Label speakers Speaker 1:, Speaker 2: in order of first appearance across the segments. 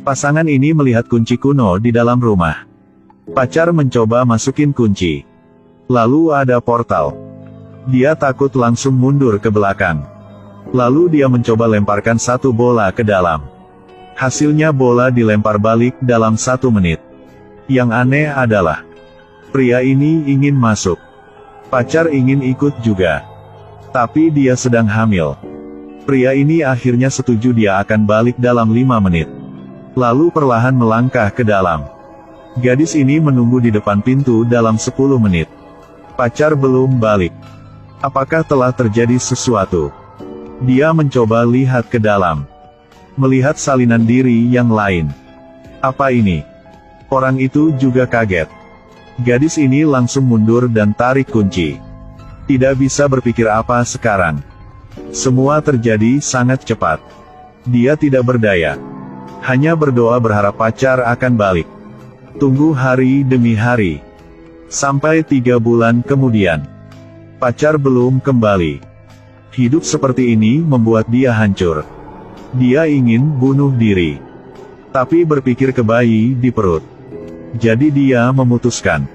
Speaker 1: Pasangan ini melihat kunci kuno di dalam rumah. Pacar mencoba masukin kunci. Lalu ada portal. Dia takut langsung mundur ke belakang. Lalu dia mencoba lemparkan satu bola ke dalam. Hasilnya bola dilempar balik dalam 1 menit. Yang aneh adalah, pria ini ingin masuk. Pacar ingin ikut juga. Tapi dia sedang hamil. Pria ini akhirnya setuju dia akan balik dalam 5 menit. Lalu perlahan melangkah ke dalam. Gadis ini menunggu di depan pintu dalam 10 menit. Pacar belum balik. Apakah telah terjadi sesuatu? Dia mencoba lihat ke dalam. Melihat salinan diri yang lain. Apa ini? Orang itu juga kaget. Gadis ini langsung mundur dan tarik kunci. Tidak bisa berpikir apa sekarang. Semua terjadi sangat cepat. Dia tidak berdaya. Hanya berdoa berharap pacar akan balik. Tunggu hari demi hari. Sampai 3 bulan kemudian. Pacar belum kembali. Hidup seperti ini membuat dia hancur. Dia ingin bunuh diri. Tapi berpikir ke bayi di perut. Jadi dia memutuskan.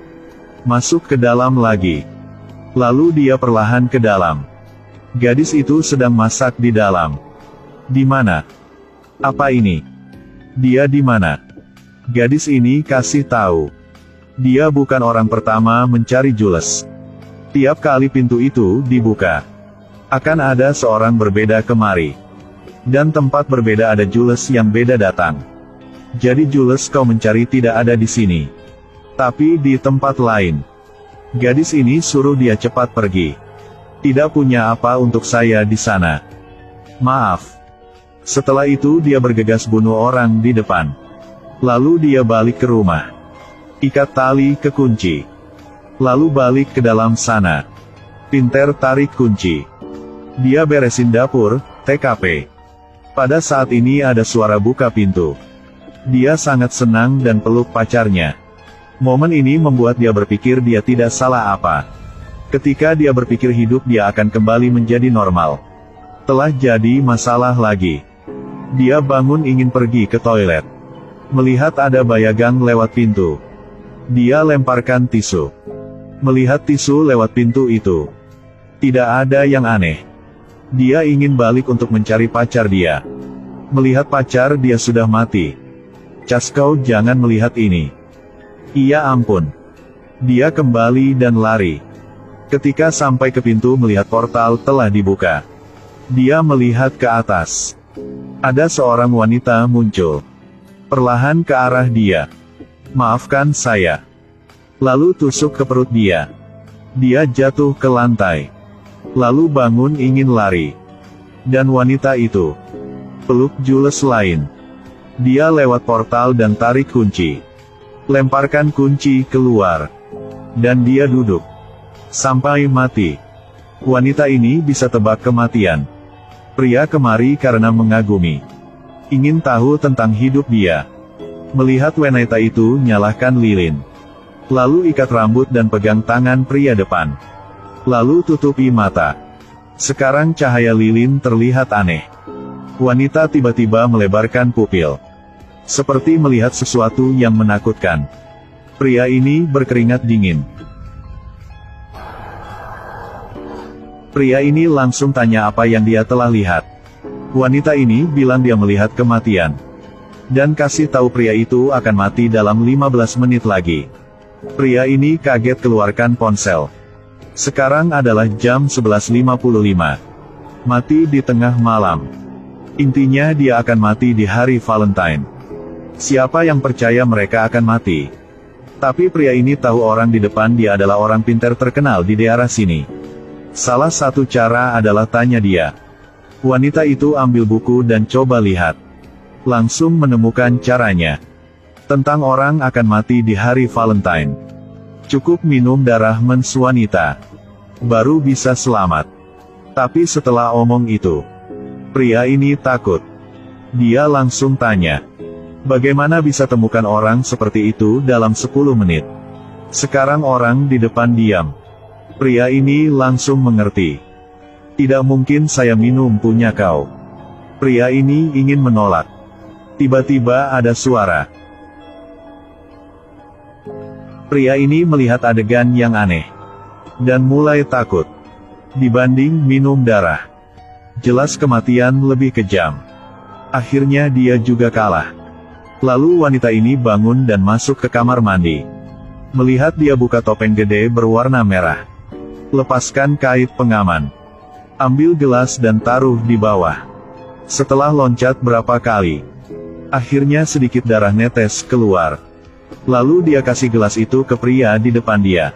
Speaker 1: Masuk ke dalam lagi. Lalu dia perlahan ke dalam. Gadis itu sedang masak di dalam. Di mana? Apa ini? Dia di mana? Gadis ini kasih tahu. Dia bukan orang pertama mencari Jules. Tiap kali pintu itu dibuka, akan ada seorang berbeda kemari. Dan tempat berbeda ada Jules yang beda datang. Jadi Jules kau mencari tidak ada di sini. Tapi di tempat lain. Gadis ini suruh dia cepat pergi. Tidak punya apa untuk saya di sana. Maaf. Setelah itu dia bergegas bunuh orang di depan. Lalu dia balik ke rumah. Ikat tali ke kunci. Lalu balik ke dalam sana. Pinter tarik kunci. Dia beresin dapur, TKP. Pada saat ini ada suara buka pintu. Dia sangat senang dan peluk pacarnya. Momen ini membuat dia berpikir dia tidak salah apa. Ketika dia berpikir hidup dia akan kembali menjadi normal. Telah jadi masalah lagi. Dia bangun ingin pergi ke toilet. Melihat ada bayagang lewat pintu. Dia lemparkan tisu. Melihat tisu lewat pintu itu. Tidak ada yang aneh. Dia ingin balik untuk mencari pacar dia. Melihat pacar dia sudah mati. Cas kau jangan melihat ini. Iya ampun. Dia kembali dan lari. Ketika sampai ke pintu melihat portal telah dibuka. Dia melihat ke atas. Ada seorang wanita muncul. Perlahan ke arah dia. Maafkan saya. Lalu tusuk ke perut dia. Dia jatuh ke lantai. Lalu bangun ingin lari. Dan wanita itu peluk Jules lain. Dia lewat portal dan tarik kunci. Lemparkan kunci keluar. Dan dia duduk. Sampai mati. Wanita ini bisa tebak kematian. Pria kemari karena mengagumi. Ingin tahu tentang hidup dia. Melihat wanita itu nyalakan lilin. Lalu ikat rambut dan pegang tangan pria depan. Lalu tutupi mata. Sekarang cahaya lilin terlihat aneh. Wanita tiba-tiba melebarkan pupil. Seperti melihat sesuatu yang menakutkan. Pria ini berkeringat dingin. Pria ini langsung tanya apa yang dia telah lihat. Wanita ini bilang dia melihat kematian. Dan kasih tahu pria itu akan mati dalam 15 menit lagi. Pria ini kaget keluarkan ponsel. Sekarang adalah jam 11.55. Mati di tengah malam. Intinya dia akan mati di hari Valentine. Siapa yang percaya mereka akan mati? Tapi pria ini tahu orang di depan dia adalah orang pintar terkenal di daerah sini. Salah satu cara adalah tanya dia. Wanita itu ambil buku dan coba lihat. Langsung menemukan caranya. Tentang orang akan mati di hari Valentine. Cukup minum darah mens wanita. Baru bisa selamat. Tapi setelah omong itu, pria ini takut. Dia langsung tanya. Bagaimana bisa temukan orang seperti itu dalam 10 menit? Sekarang orang di depan diam. Pria ini langsung mengerti. Tidak mungkin saya minum punya kau. Pria ini ingin menolak. Tiba-tiba ada suara. Pria ini melihat adegan yang aneh. Dan mulai takut. Dibanding minum darah. Jelas kematian lebih kejam. Akhirnya dia juga kalah. Lalu wanita ini bangun dan masuk ke kamar mandi. Melihat dia buka topeng gede berwarna merah. Lepaskan kait pengaman. Ambil gelas dan taruh di bawah. Setelah loncat berapa kali, akhirnya sedikit darah netes keluar. Lalu dia kasih gelas itu ke pria di depan dia.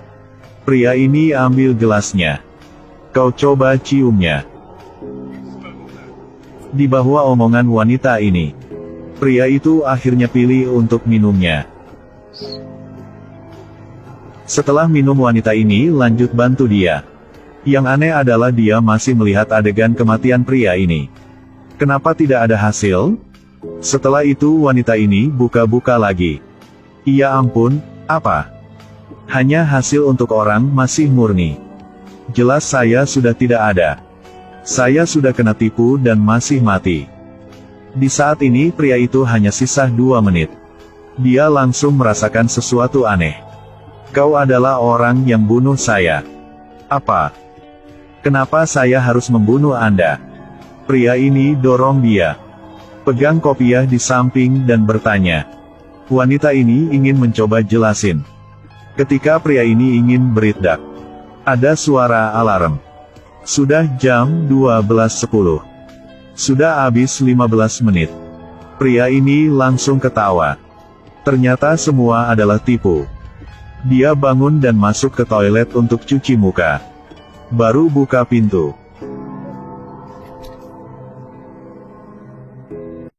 Speaker 1: Pria ini ambil gelasnya. Kau coba ciumnya. Di bawah omongan wanita ini, pria itu akhirnya pilih untuk minumnya. Setelah minum, wanita ini lanjut bantu dia. Yang aneh adalah dia masih melihat adegan kematian pria ini. Kenapa tidak ada hasil? Setelah itu wanita ini buka-buka lagi. Ya ampun, apa? Hanya hasil untuk orang masih murni. Jelas saya sudah tidak ada. Saya sudah kena tipu dan masih mati. Di saat ini pria itu hanya sisa 2 menit. Dia langsung merasakan sesuatu aneh. Kau adalah orang yang bunuh saya. Apa? Kenapa saya harus membunuh Anda? Pria ini dorong dia. Pegang kopiah di samping dan bertanya. Wanita ini ingin mencoba jelasin. Ketika pria ini ingin beridak, ada suara alarm. Sudah jam 12.10. Sudah habis 15 menit. Pria ini langsung ketawa. Ternyata semua adalah tipu. Dia bangun dan masuk ke toilet untuk cuci muka. Baru buka pintu,